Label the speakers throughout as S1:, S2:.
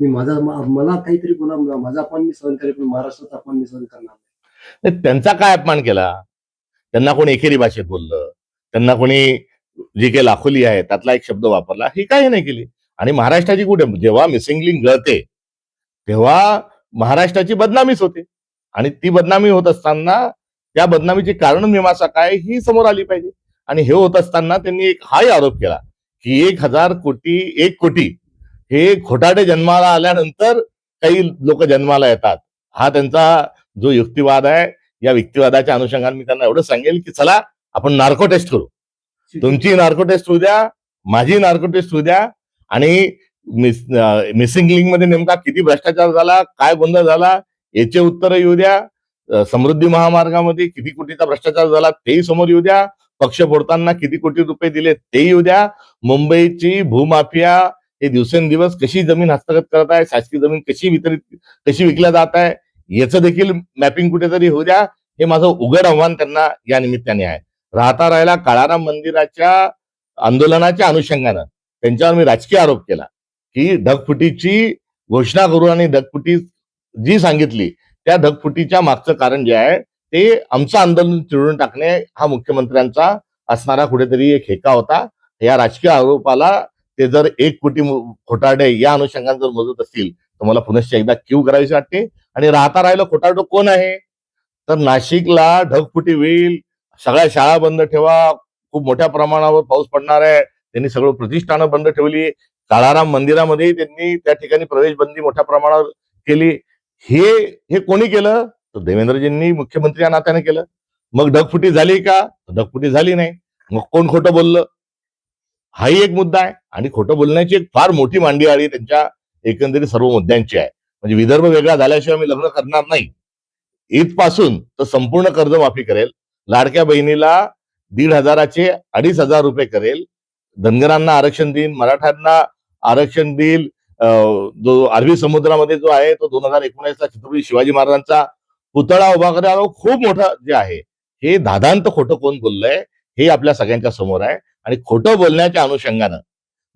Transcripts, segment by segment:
S1: मला काहीतरी पुन्हा माझा अपमान मी सहन करेन, पण महाराष्ट्राचा अपमान मी सहन करणार नाही.
S2: त्यांचा काय अपमान केला? त्यांना कोणी एकेरी भाषेत बोललं, त्यांना कोणी जी काही लाखोली आहे त्यातला एक शब्द वापरला, ही काही नाही केली. आणि महाराष्ट्राची कुठे जेव्हा मिसिंग लिंक गळते तेव्हा महाराष्ट्राची बदनामीच होते. आणि ती बदनामी होत असताना त्या बदनामीची कारण मीमांसा काय ही समोर आली पाहिजे. आणि हे होत असताना त्यांनी एक हाही आरोप केला की 1,000 कोटी हे खोटाडे जन्माला आल्यानंतर काही लोक जन्माला येतात. हा त्यांचा जो युक्तिवाद आहे. या युक्तिवादाच्या अनुषंगाने मी त्यांना एवढं सांगेल की चला आपण नार्को टेस्ट करू. तुमची नार्को टेस्ट होऊ द्या, माझी नार्को टेस्ट होऊ द्या. आणि मिसिंग लिंक मध्ये नेमका किती भ्रष्टाचार झाला, काय गोंधळ झाला याचे उत्तर येऊ द्या. समृद्धी महामार्गामध्ये किती कोटीचा भ्रष्टाचार झाला तेही समोर येऊ द्या. पक्ष फोडताना किती कोटी रुपये दिले तेही येऊ द्या. मुंबईची भूमाफिया हे दिवसेंदिवस कशी जमीन हस्तगत करत आहे, शासकीय जमीन कशी विकल्या जात आहे याचं देखील मॅपिंग कुठेतरी होऊ द्या. हे माझं उघड आव्हान त्यांना या निमित्ताने आहे. राहता राहिला काळाराम मंदिराच्या आंदोलनाच्या अनुषंगानं त्यांच्यावर मी राजकीय आरोप केला की ढगफुटीची घोषणा करून आणि ढगफुटी जी सांगितली त्या ढगफुटीच्या मागचं कारण जे आहे ते आमचं आंदोलन चिरडून टाकणे हा मुख्यमंत्र्यांचा असणारा कुठेतरी एक हेका होता. या राजकीय आरोपाला ते जर 1 कोटी खोटारडे या अनुषंगाने जर मोजत असतील तर मला पुनश्च एकदा क्यू करावीशी वाटते. आणि राहता राहिलं खोटारडं कोण आहे तर नाशिकला ढगफुटी होईल, सगळ्या शाळा बंद ठेवा, खूप मोठ्या प्रमाणावर पाऊस पडणार आहे, त्यांनी सगळं प्रतिष्ठानं बंद ठेवली, काळाराम मंदिरामध्ये त्यांनी त्या ठिकाणी प्रवेश बंदी मोठ्या प्रमाणावर केली. हे कोणी केलं तर देवेंद्रजींनी मुख्यमंत्री या नात्याने केलं. मग ढगफुटी झाली का? ढगफुटी झाली नाही. मग कोण खोटं बोललं हाही एक मुद्दा आहे. आणि खोटं बोलण्याची एक फार मोठी मांडीआळी त्यांच्या एकंदरीत सर्व मुद्द्यांची आहे. म्हणजे विदर्भ वेगळा झाल्याशिवाय मी लग्न करणार नाही इथपासून तर संपूर्ण कर्जमाफी करेल, लाडक्या बहिणीला 1,500चे 2,500 रुपये करेल, धनगरांना आरक्षण देईल, मराठ्यांना आरक्षण देईल, जो अरबी समुद्रामध्ये जो आहे तो 2019ला छत्रपती शिवाजी महाराजांचा पुतळा उभा करायला खूप मोठं जे आहे हे दादांत खोटं कोण बोललंय हे आपल्या सगळ्यांच्या समोर आहे. आणि खोटं बोलण्याच्या अनुषंगानं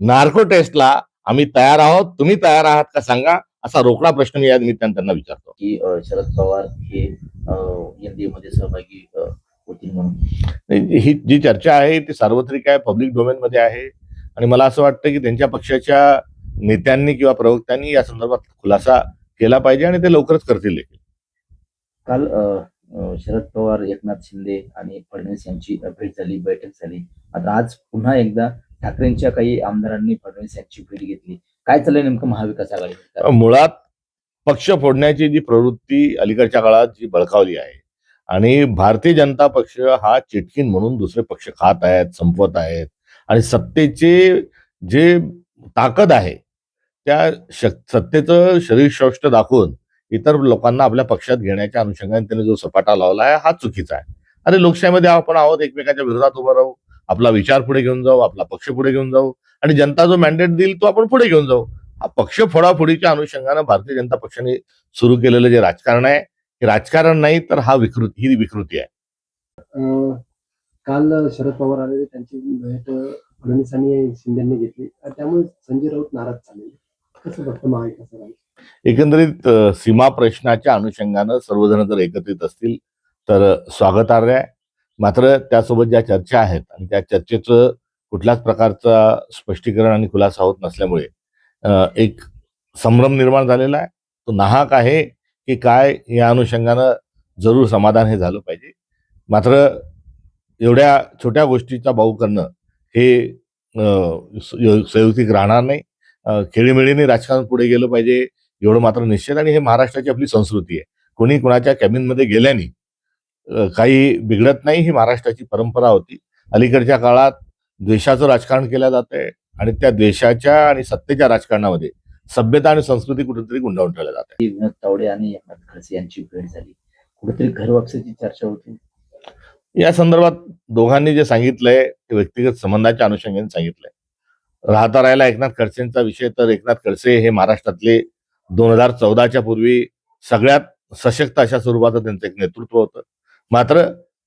S2: नार्को टेस्टला आम्ही तयार आहोत, तुम्ही तयार आहात का सांगा, असा रोकडा प्रश्न मी या निमित्ताने त्यांना विचारतो.
S3: की शरद पवार हे एनडीए मध्ये सहभागी होतील म्हणून
S2: ही जी चर्चा आहे ती सार्वत्रिक आहे, पब्लिक डोमेन मध्ये आहे. आणि मला असं वाटतं की त्यांच्या पक्षाच्या नेत्यांनी किंवा प्रवक्त्यांनी या संदर्भात खुलासा केला पाहिजे आणि ते लवकरच करतील देखील.
S3: काल शरद पवार, एकनाथ शिंदे आणि फडणवीस यांची भेट झाली, बैठक झाली. आता आज पुन्हा एकदा ठाकरेंच्या काही आमदारांनी फडणवीस यांची भेट घेतली. काय चाललंय नेमकं महाविकास आघाडी?
S2: मुळात पक्ष फोडण्याची जी प्रवृत्ती अलीकडच्या काळात जी बळकावली आहे आणि भारतीय जनता पक्ष हा चिटकीन म्हणून दुसरे पक्ष खात आहेत, संपवत आहेत. आणि सत्तेचे जे ताकद आहे त्या सत्तेचं शरीर शौष्ट दाखवून इतर लोकांना आपल्या पक्षात घेण्याच्या अनुषंगाने त्यांनी जो सपाटा लावला आहे हा चुकीचा आहे. अरे लोकशाहीमध्ये आपण आहोत, एकमेकांच्या विरोधात उभं राहू, आपला विचार पुढे घेऊन जाऊ, आपला पक्ष पुढे घेऊन जाऊ आणि जनता जो मॅन्डेट देईल तो आपण पुढे घेऊन जाऊ. हा पक्ष फोडाफोडीच्या अनुषंगानं भारतीय जनता पक्षाने सुरू केलेलं जे राजकारण आहे हे राजकारण नाही तर ही विकृती आहे.
S1: काल शरद पवार आले, त्यांची भेट फडणवीस आणि शिंदेनी घेतली, त्यामुळे संजय राऊत नाराज झाले. कसं बघतं महाविकास?
S2: एकंदरीत सीमा प्रश्नाच्या अनुषंगानं सर्वजण जर एकत्रित असतील तर स्वागतार्ह आहे. मात्र त्यासोबत ज्या चर्चा आहेत आणि त्या चर्चेचं कुठल्याच प्रकारचा स्पष्टीकरण आणि खुलासा होत नसल्यामुळे एक संभ्रम निर्माण झालेला आहे. तो नाहक आहे की काय या अनुषंगानं जरूर समाधान हे झालं पाहिजे. मात्र एवढ्या छोट्या गोष्टीचा बाऊ करणं हे संयुक्तिक राहणार नाही. खेळीमेळीने राजकारण पुढे गेलं पाहिजे एवढं मात्र निश्चित. आणि हे महाराष्ट्राची आपली संस्कृती आहे. कोणी कोणाच्या कॅबिनमध्ये गेल्याने काही बिघडत नाही, ही महाराष्ट्राची परंपरा होती. अलीकडच्या काळात द्वेषाचं राजकारण केलं जातंय आणि त्या द्वेषाच्या आणि सत्तेच्या राजकारणामध्ये सभ्यता आणि संस्कृती कुठेतरी गुंडाळून ठेवल्या जात आहे.
S3: विनोद तावडे आणि एकनाथ खडसे यांची भेट झाली, कुठेतरी घर वापसीची चर्चा होती.
S2: या संदर्भात दोघांनी जे सांगितलंय ते व्यक्तिगत संबंधाच्या अनुषंगाने सांगितलंय. राहता राहिला एकनाथ खडसेंचा विषय तर एकनाथ खडसे हे महाराष्ट्रातले 2014च्या पूर्वी सगळ्यात सशक्त अशा स्वरूपाचं त्यांचं एक नेतृत्व होतं. मात्र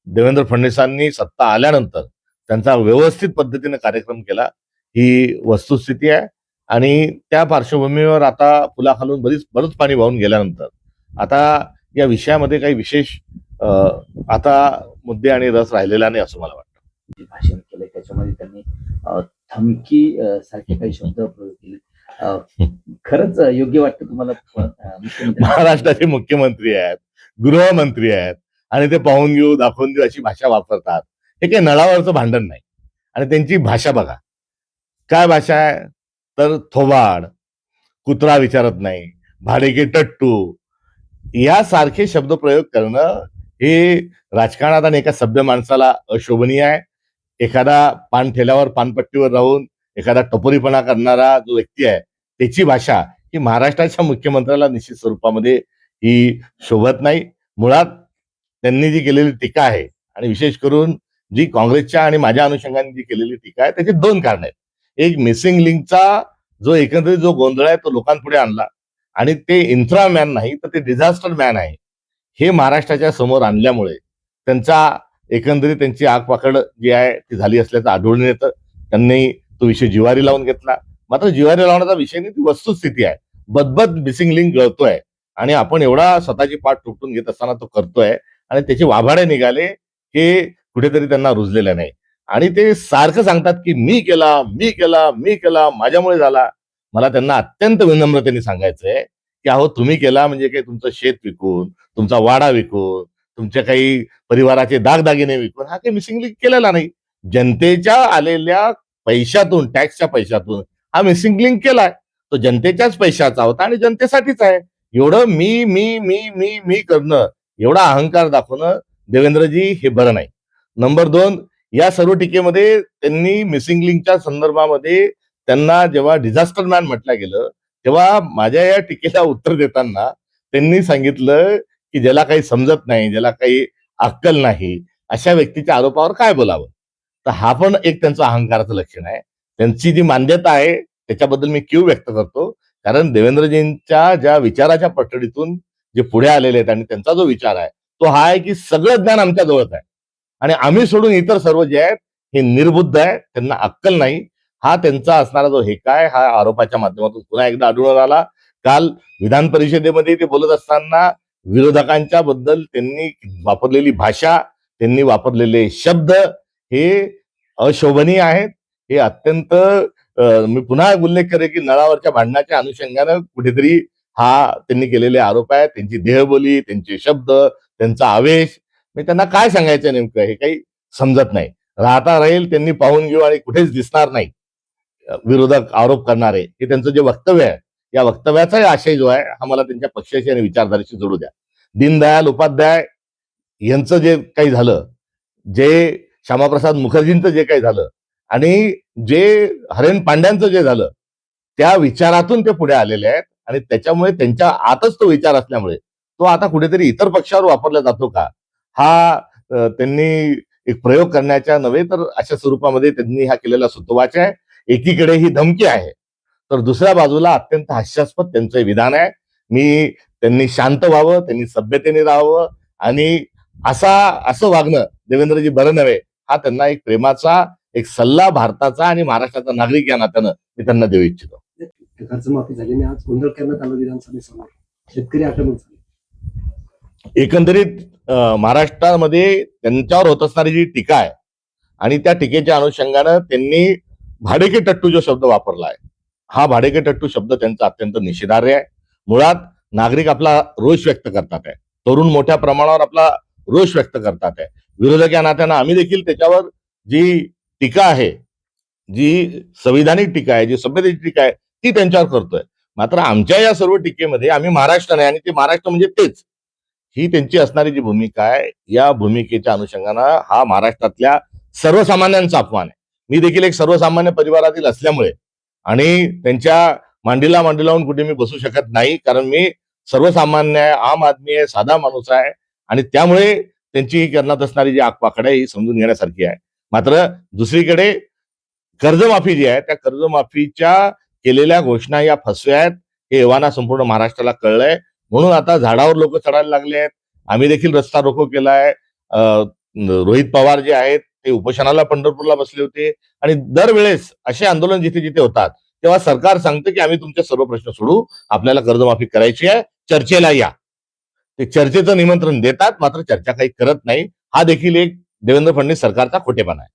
S2: देवेंद्र फडणवीसांनी सत्ता आल्यानंतर त्यांचा व्यवस्थित पद्धतीने कार्यक्रम केला ही वस्तुस्थिती आहे. आणि त्या पार्श्वभूमीवर आता पुलाखालून बरंच पाणी वाहून गेल्यानंतर आता या विषयामध्ये काही विशेष आता मुद्दे आणि रस राहिलेला नाही असं मला वाटतं.
S3: जे भाषण केलंय त्याच्यामध्ये त्यांनी धमकी सारखे काही शब्द प्रयोग केले. खरंच योग्य वाटतं तुम्हाला मुख्यमंत्री
S2: महाराष्ट्राचे मुख्यमंत्री आहेत, गृहमंत्री आहेत आणि ते पाहून घेऊ दाखवून देऊ अशी भाषा वापरतात. हे काही नळावरचं भांडण नाही. आणि त्यांची भाषा बघा, काय भाषा आहे, तर थोबाड, कुत्रा विचारत नाही, भाडेके टट्टू यासारखे शब्दप्रयोग करणं हे राजकारणात आणि एका सभ्य माणसाला अशोभनीय आहे. एखादा पान ठेल्यावर पानपट्टीवर राहून एखादा टपोरीपणा करणारा जो व्यक्ती आहे त्याची भाषा ही महाराष्ट्राच्या मुख्यमंत्र्याला निश्चित स्वरूपामध्ये ही शोभत नाही. मुळात त्यांनी जी केलेली टीका आहे आणि विशेष करून जी काँग्रेसच्या आणि माझ्या अनुषंगाने जी केलेली टीका आहे त्याची दोन कारण आहेत. एक, मिसिंग लिंकचा जो एकंदरीत जो गोंधळ आहे तो लोकांपुढे आणला आणि ते इन्फ्रा मॅन नाही तर ते डिझास्टर मॅन आहे हे महाराष्ट्राच्या समोर आणल्यामुळे त्यांचा एकंदरीत त्यांची आगपाखड जी आहे ती झाली असल्याचं आढळून येतं. त्यांनी तो विषय जिव्हारी लावून घेतला. मात्र जिव्हारी लावण्याचा विषय नाही, ती वस्तुस्थिती आहे. बदबद मिसिंग लिंक गळतोय आणि आपण एवढा स्वतःची पाठ तुटून घेत असताना तो करतोय आणि त्याचे वाभाडे निघाले हे कुठेतरी त्यांना रुजलेले नाही. आणि ते सारखं सांगतात की मी केला, मी केला, मी केला, माझ्यामुळे झाला. मला त्यांना अत्यंत विनम्रतेने सांगायचंय की अहो तुम्ही केला म्हणजे काही तुमचं शेत विकून, तुमचा वाडा विकून, तुमच्या काही परिवाराचे दागदागिने विकून हा काही मिसिंग लिंक केलेला नाही. जनतेच्या आलेल्या पैशातून, टॅक्सच्या पैशातून हा मिसिंग लिंक केलाय. तो जनतेच्याच पैशाचा होता आणि जनतेसाठीच आहे. एवढं मी मी मी मी मी करणं, एवढा अहंकार दाखवणं देवेंद्रजी हे बरं नाही. नंबर 2, या सर्व टीकेमध्ये त्यांनी मिसिंग लिंकच्या संदर्भामध्ये त्यांना जेव्हा डिझास्टर मॅन म्हटलं गेलं तेव्हा माझ्या या टीकेला उत्तर देताना त्यांनी सांगितलं की ज्याला काही समजत नाही, ज्याला काही अक्कल नाही, अशा व्यक्तीच्या आरोपावर काय बोलावं. तर हा पण एक त्यांचं अहंकाराचं लक्षण आहे. त्यांची जी मान्यता आहे त्याच्याबद्दल मी कीव व्यक्त करतो. कारण देवेंद्रजींच्या ज्या विचाराच्या पठडीतून जे पुढे आलेले आहेत आणि त्यांचा जो विचार आहे तो हा आहे की सगळं ज्ञान आमच्या जवळच आहे आणि आम्ही सोडून इतर सर्व जे आहेत हे निर्बुद्ध आहे, त्यांना अक्कल नाही. हा त्यांचा असणारा जो हेका आहे हा आरोपाच्या माध्यमातून पुन्हा एकदा आढळून आला. काल विधान परिषदेमध्ये ते बोलत असताना विरोधकांच्या बद्दल त्यांनी वापरलेली भाषा, त्यांनी वापरलेले शब्द हे अशोभनीय आहेत. हे अत्यंत मी पुन्हा उल्लेख करेन की नळावरच्या भांडणाच्या अनुषंगानं कुठेतरी हा त्यांनी केलेले आरोप आहेत. त्यांची देहबोली, त्यांचे शब्द, त्यांचा आवेश, मी त्यांना काय सांगायचं नेमकं हे काही समजत नाही. राहता राहील त्यांनी पाहून घेऊ आणि कुठेच दिसणार नाही विरोधक आरोप करणारे हे त्यांचं जे वक्तव्य आहे या वक्तव्याचाही आशय जो आहे हा मला त्यांच्या पक्षाशी आणि विचारधारेशी जोडू द्या. दीनदयाल उपाध्याय यांचं जे काही झालं, जे श्यामाप्रसाद मुखर्जींचं जे काही झालं आणि जे हरेन पांड्यांचं जे झालं त्या विचारातून ते पुढे आलेले आहेत आणि त्याच्यामुळे त्यांच्या आतच तो विचार असल्यामुळे तो आता कुठेतरी इतर पक्षावर वापरला जातो का हा त्यांनी एक प्रयोग करण्याच्या नव्हे तर अशा स्वरूपामध्ये त्यांनी हा केलेला सुतोवाच आहे. एकीकडे ही धमकी आहे तर दुसऱ्या बाजूला अत्यंत हास्यास्पद त्यांचं विधान आहे. त्यांनी शांत व्हावं, त्यांनी सभ्यतेने राहावं आणि असं वागणं देवेंद्रजी बरं नव्हे हा त्यांना एक प्रेमाचा एक सल्ला भारताचा आणि महाराष्ट्राचा नागरिक या नात्यानं मी त्यांना देऊ इच्छितो.
S1: कर्जमाफी झाल्याने आज गोंधळ करण्यात आला विधानसभेसमोर, शेतकरी आक्रमक झाले.
S2: एकंदरीत महाराष्ट्रामध्ये त्यांच्यावर होत असणारी जी टीका आहे आणि त्या टीकेच्या अनुषंगानं त्यांनी भाडेके टट्टू जो शब्द वापरला आहे हा भाडेके टट्टू शब्द त्यांचा अत्यंत निषेधार्ह आहे. मुळात नागरिक आपला रोष व्यक्त करतात आहे, तरुण मोठ्या प्रमाणावर आपला रोष व्यक्त करतात आहे. विरोधक या नात्यानं आम्ही देखील त्याच्यावर जी टीका आहे, जी संविधानिक टीका आहे, जी सभ्यतेची टीका आहे ती त्यांच्यावर करतोय. मात्र आमच्या या सर्व टीकेमध्ये आम्ही महाराष्ट्र नाही आणि ते महाराष्ट्र म्हणजे तेच ही त्यांची असणारी जी भूमिका आहे या भूमिकेच्या अनुषंगानं हा महाराष्ट्रातल्या सर्वसामान्यांचा अपमान आहे. मी देखील एक सर्वसामान्य परिवारातील असल्यामुळे आणि त्यांच्या मांडीला मांडी लावून कुठे मी बसू शकत नाही कारण मी सर्वसामान्य आहे, आम आदमी आहे, साधा माणूस आहे आणि त्यामुळे त्यांची करण्यात असणारी जी आगपाखड आहे ही समजून घेण्यासारखी आहे. मात्र दुसरीकडे कर्जमाफी जी आहे त्या कर्जमाफीच्या केलेल्या घोषणा या फसव्या आहेत हे एव्हाना संपूर्ण महाराष्ट्राला कळलंय. म्हणून आता झाडावर लोक चढायला लागले आहेत. आम्ही देखील रस्ता रोको केलाय. रोहित पवार जे आहेत ते उपोषणाला पंढरपूरला बसले होते आणि दरवेळेस असे आंदोलन जिथे जिथे होतात तेव्हा सरकार सांगतं की आम्ही तुमचे सर्व प्रश्न सोडू, आपल्याला कर्जमाफी करायची आहे, चर्चेला या. ते चर्चेचं निमंत्रण देतात, मात्र चर्चा काही करत नाही. हा देखील एक देवेंद्र फडणवीस सरकारचा खोटेपणा आहे.